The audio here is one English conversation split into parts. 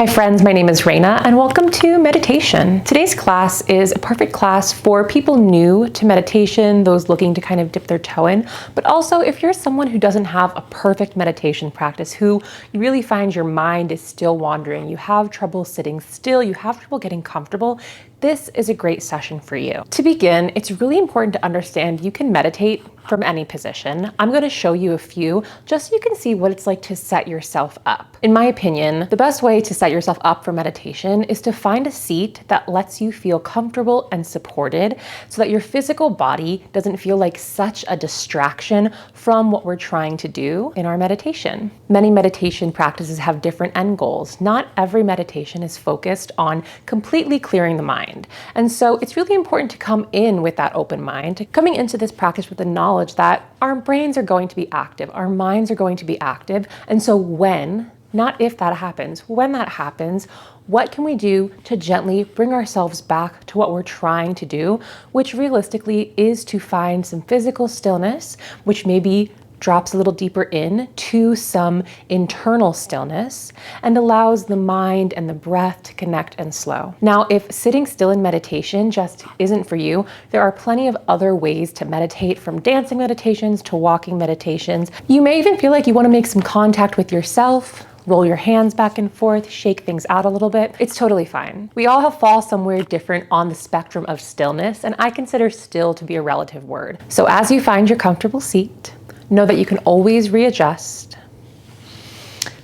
Hi friends, my name is Reyna and welcome to meditation. Today's class is a perfect class for people new to meditation, those looking to kind of dip their toe in, but also if you're someone who doesn't have a perfect meditation practice, who you really find your mind is still wandering, you have trouble sitting still, you have trouble getting comfortable, this is a great session for you. To begin, it's really important to understand you can meditate from any position. I'm going to show you a few just so you can see what it's like to set yourself up. In my opinion, the best way to set yourself up for meditation is to find a seat that lets you feel comfortable and supported so that your physical body doesn't feel like such a distraction from what we're trying to do in our meditation. Many meditation practices have different end goals. Not every meditation is focused on completely clearing the mind. And so it's really important to come in with that open mind, coming into this practice with the knowledge that our brains are going to be active, our minds are going to be active. And so when, not if that happens, when that happens, what can we do to gently bring ourselves back to what we're trying to do, which realistically is to find some physical stillness, which maybe drops a little deeper in to some internal stillness and allows the mind and the breath to connect and slow. Now, if sitting still in meditation just isn't for you, there are plenty of other ways to meditate, from dancing meditations to walking meditations. You may even feel like you want to make some contact with yourself, roll your hands back and forth, shake things out a little bit. It's totally fine. We all fall somewhere different on the spectrum of stillness, and I consider still to be a relative word. So as you find your comfortable seat, know that you can always readjust.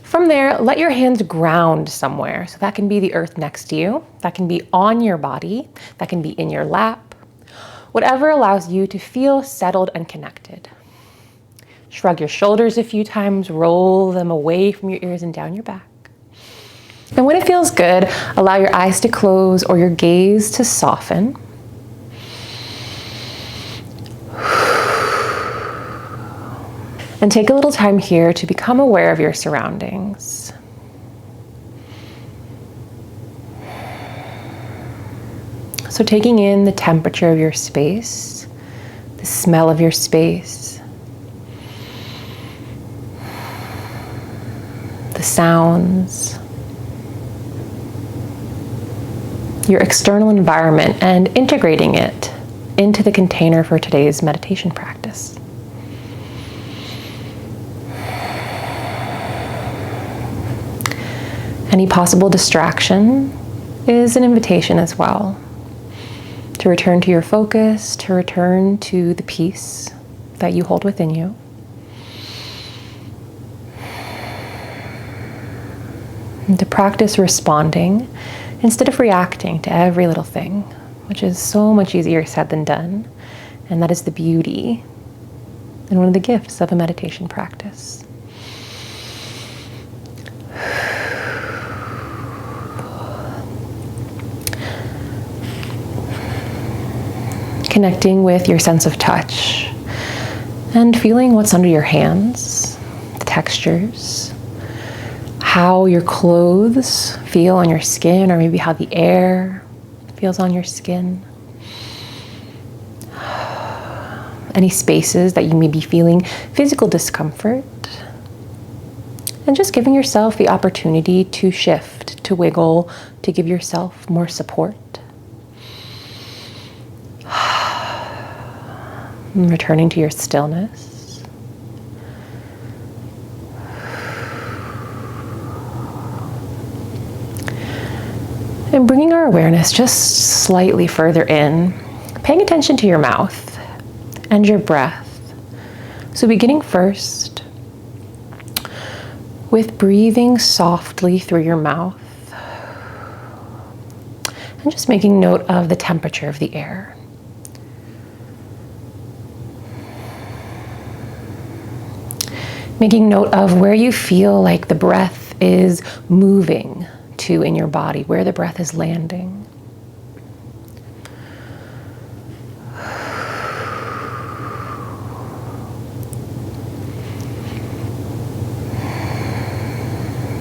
From there, let your hands ground somewhere. So that can be the earth next to you, that can be on your body, that can be in your lap, whatever allows you to feel settled and connected. Shrug your shoulders a few times, roll them away from your ears and down your back. And when it feels good, allow your eyes to close or your gaze to soften. And take a little time here to become aware of your surroundings. So taking in the temperature of your space, the smell of your space, the sounds, your external environment, and integrating it into the container for today's meditation practice. Any possible distraction is an invitation as well to return to your focus, to return to the peace that you hold within you. And to practice responding instead of reacting to every little thing, which is so much easier said than done. And that is the beauty and one of the gifts of a meditation practice. Connecting with your sense of touch and feeling what's under your hands, the textures, how your clothes feel on your skin, or maybe how the air feels on your skin. Any spaces that you may be feeling physical discomfort, and just giving yourself the opportunity to shift, to wiggle, to give yourself more support. Returning to your stillness. And bringing our awareness just slightly further in, paying attention to your mouth and your breath. So beginning first with breathing softly through your mouth and just making note of the temperature of the air. Making note of where you feel like the breath is moving to in your body, where the breath is landing.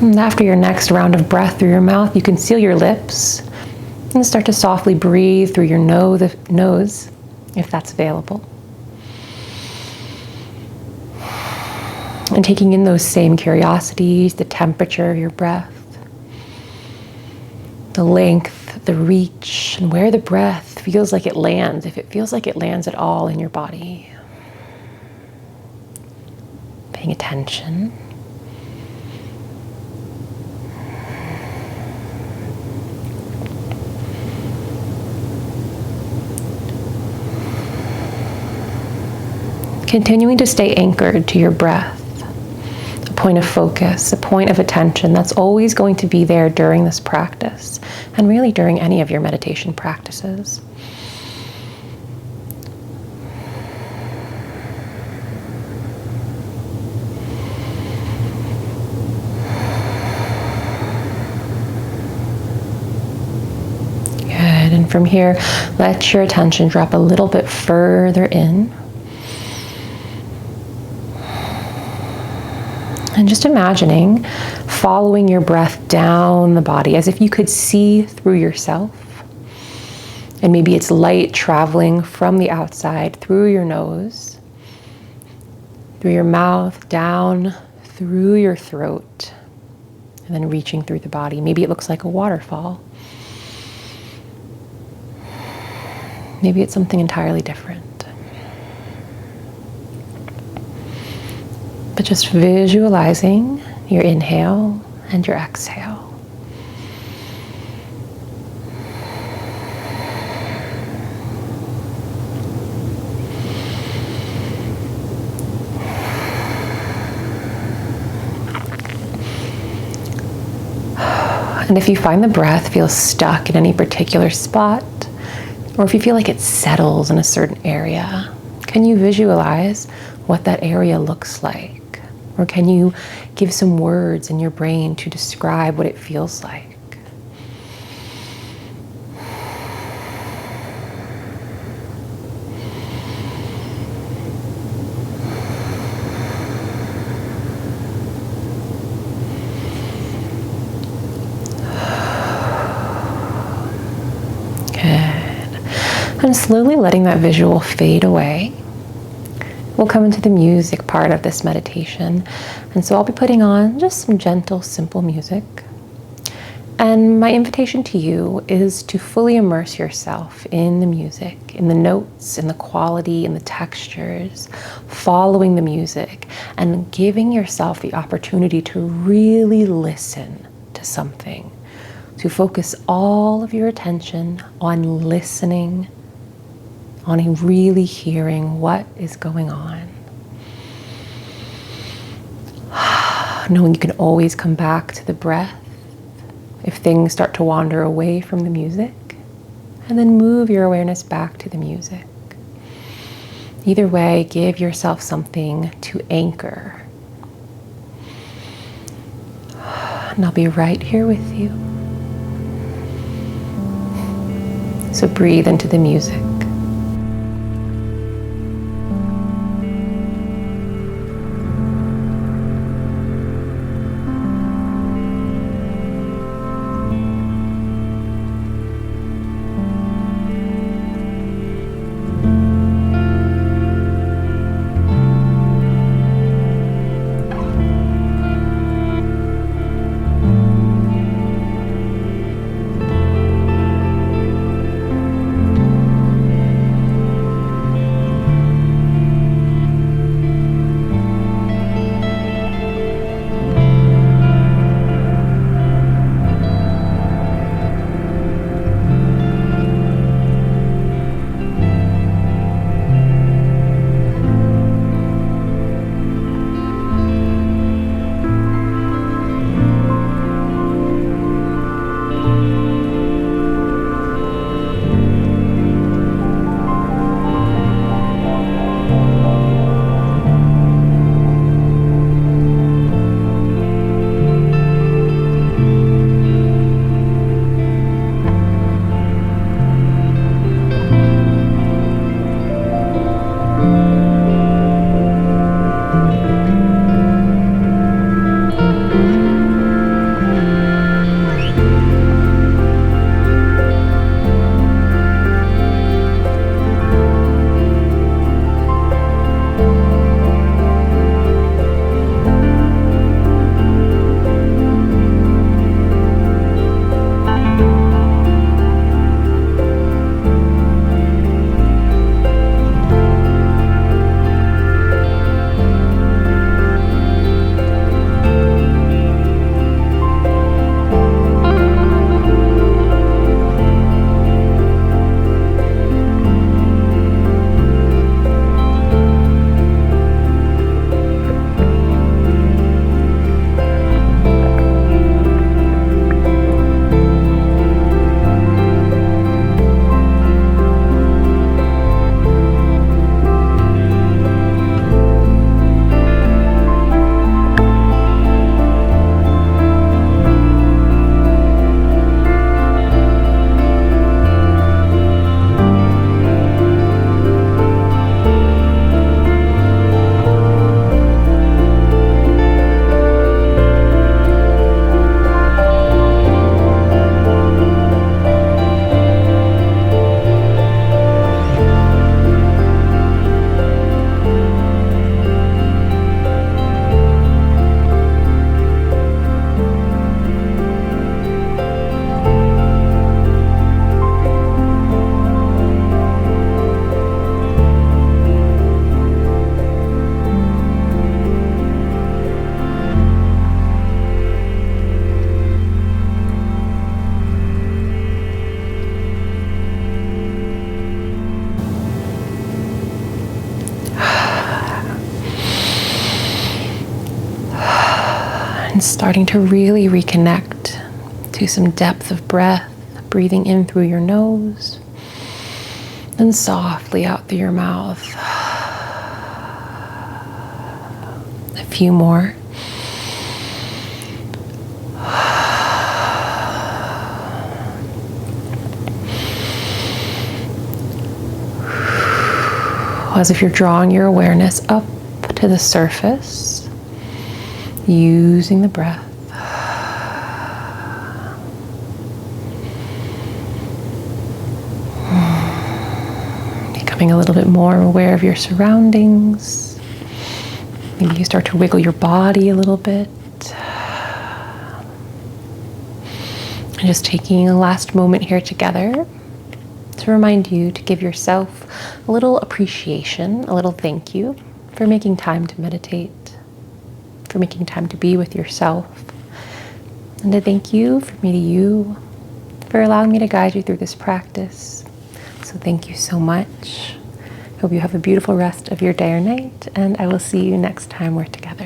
And after your next round of breath through your mouth, you can seal your lips and start to softly breathe through your nose, if that's available. And taking in those same curiosities, the temperature of your breath. the length, the reach, and where the breath feels like it lands, if it feels like it lands at all in your body. Paying attention. Continuing to stay anchored to your breath, a point of focus, a point of attention that's always going to be there during this practice, and really during any of your meditation practices. Good, and from here, let your attention drop a little bit further in. And just imagining following your breath down the body as if you could see through yourself. And maybe it's light traveling from the outside through your nose, through your mouth, down through your throat, and then reaching through the body. Maybe it looks like a waterfall. Maybe it's something entirely different. But just visualizing your inhale and your exhale. And if you find the breath feels stuck in any particular spot, or if you feel like it settles in a certain area, can you visualize what that area looks like? Or can you give some words in your brain to describe what it feels like? Good. And slowly letting that visual fade away. We'll come into the music part of this meditation. And so I'll be putting on just some gentle, simple music. And my invitation to you is to fully immerse yourself in the music, in the notes, in the quality, in the textures, following the music, and giving yourself the opportunity to really listen to something, to focus all of your attention on listening, on really hearing what is going on. Knowing you can always come back to the breath if things start to wander away from the music, and then move your awareness back to the music. Either way, give yourself something to anchor. And I'll be right here with you. So breathe into the music. And starting to really reconnect to some depth of breath, breathing in through your nose and softly out through your mouth. A few more. As if you're drawing your awareness up to the surface, using the breath. Becoming a little bit more aware of your surroundings. Maybe you start to wiggle your body a little bit. And just taking a last moment here together to remind you to give yourself a little appreciation, a little thank you for making time to meditate, for making time to be with yourself, and to thank you for meeting you, for allowing me to guide you through this practice. So thank you so much. Hope you have a beautiful rest of your day or night, and I will see you next time we're together.